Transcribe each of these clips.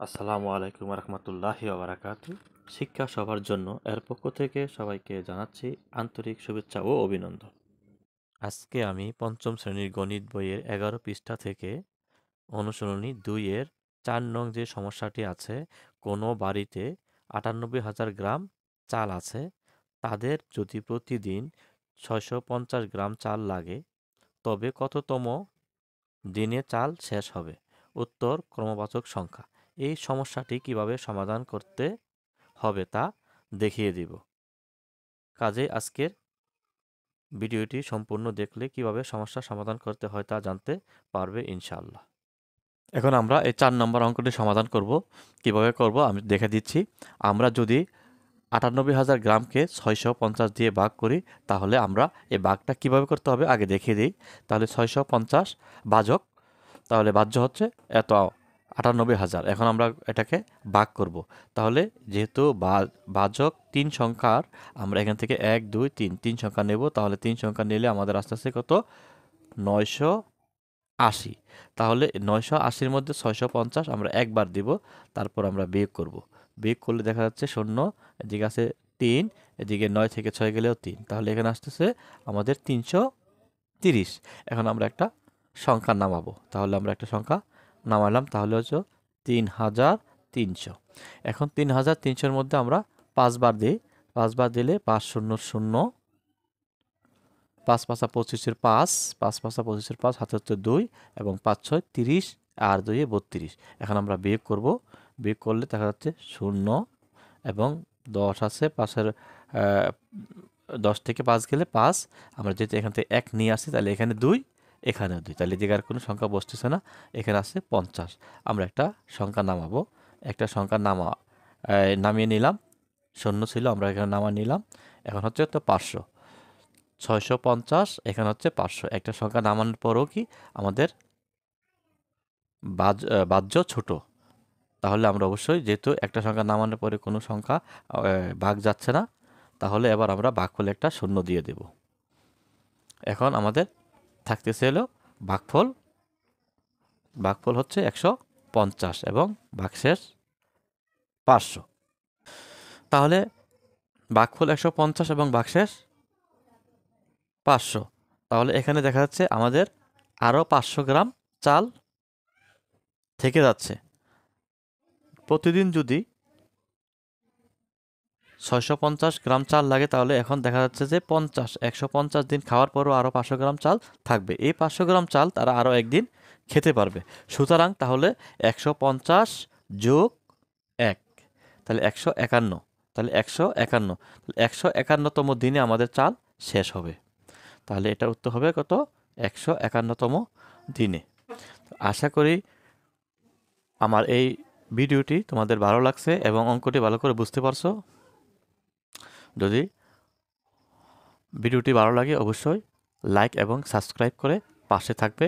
আসসালামু আলাইকুম রহমতুল্লাহি ওবারাকাতু। শিক্ষা সবার জন্য এর পক্ষ থেকে সবাইকে জানাচ্ছি আন্তরিক শুভেচ্ছা ও অভিনন্দন। আজকে আমি পঞ্চম শ্রেণীর গণিত বইয়ের 11 পৃষ্ঠা থেকে অনুশীলনী 2-এর 4 নং যে সমস্যাটি আছে, কোনো বাড়িতে 98,000 গ্রাম চাল আছে, তাদের যদি প্রতিদিন 650 গ্রাম চাল লাগে, তবে কততম দিনে চাল শেষ হবে? উত্তর ক্রমবাচক সংখ্যা। এই সমস্যাটি কিভাবে সমাধান করতে হবে তা দেখিয়ে দিব। কাজেই আজকের ভিডিওটি সম্পূর্ণ দেখলে কিভাবে সমস্যার সমাধান করতে হয় তা জানতে পারবে ইনশাআল্লাহ। এখন আমরা এই 4 নম্বর অঙ্কটি সমাধান করব। কিভাবে করব আমি দেখে দিচ্ছি। আমরা যদি 98,000 গ্রামকে 650 দিয়ে ভাগ করি, তাহলে আমরা এই ভাগটা কিভাবে করতে হবে আগে দেখিয়ে দিই। তাহলে 650 ভাজক, তাহলে ভাজ্য হচ্ছে এত 98,000। এখন আমরা এটাকে ভাগ করব। তাহলে যেহেতু ভাজক 3 সংখ্যার, আমরা এখান থেকে 1 2 3 সংখ্যা নেব। তাহলে 3 সংখ্যা নিলে আমাদের আস্তে আস্তে কত? 980। তাহলে 980-র মধ্যে 650 আমরা একবার দিব, তারপর আমরা বিয়োগ করব। বিয়োগ করলে দেখা যাচ্ছে 0, এদিকে আছে 3, এদিকে 9 থেকে 6 গেলেও 3। তাহলে এখানে আসতেছে আমাদের 330। এখন আমরা একটা সংখ্যা নামাবো। তাহলে আমরা একটা সংখ্যা নামালাম, তাহলে হচ্ছে 3,300। এখন 3,300-র মধ্যে আমরা 5 বার দিই। 5 বার দিলে 5 0 0, 5 5 25-এর 5, 5 5 25-এর 5, হাতে হচ্ছে 2, এবং 5 6 30, আর 2 32। এখন আমরা বিয়োগ করব। বিয়োগ করলে দেখা যাচ্ছে 0 এবং 10 আছে, 10 থেকে 5 গেলে 5। আমরা যেহেতু এখান থেকে 1 নিয়ে আসি, তাহলে এখানে 2, এখানেও 2, তাহলে এদিকে আর কোনো সংখ্যা বসতেছে না। এখানে আছে 50। আমরা একটা সংখ্যা নামাবো। একটা সংখ্যা নামিয়ে নিলাম। 0 ছিল, আমরা এখানে নামিয়ে নিলাম। এখন হচ্ছে তো 500, 650, এখানে হচ্ছে 500। একটা সংখ্যা নামানোর পরেও কি আমাদের বাহ্য ছোট, তাহলে আমরা অবশ্যই, যেহেতু একটা সংখ্যা নামানোর পরে কোনো সংখ্যা ভাগ যাচ্ছে না, তাহলে এবার আমরা ভাগফলে একটা 0 দিয়ে দেব। এখন আমাদের থাকতেছে হলো ভাগফল। ভাগফল হচ্ছে 150 এবং ভাগশেষ 500। তাহলে ভাগফল 150 এবং ভাগশেষ 500। তাহলে এখানে দেখা যাচ্ছে আমাদের আরও 500 গ্রাম চাল থেকে যাচ্ছে। প্রতিদিন যদি 650 গ্রাম চাল লাগে, তাহলে এখন দেখা যাচ্ছে যে 150 দিন খাওয়ার পরও আরও 500 গ্রাম চাল থাকবে। এই 500 গ্রাম চাল তারা আরও একদিন খেতে পারবে। সুতরাং তাহলে 150 যোগ 1, তাহলে 151। তাহলে 151, 151তম দিনে আমাদের চাল শেষ হবে। তাহলে এটার উত্তর হবে কত? 151তম দিনে। আশা করি আমার এই ভিডিওটি তোমাদের ভালো লাগছে এবং অঙ্কটি ভালো করে বুঝতে পারছো। যদি ভিডিওটি ভালো লাগে অবশ্যই লাইক এবং সাবস্ক্রাইব করে পাশে থাকবে।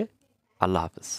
আল্লাহ হাফেজ।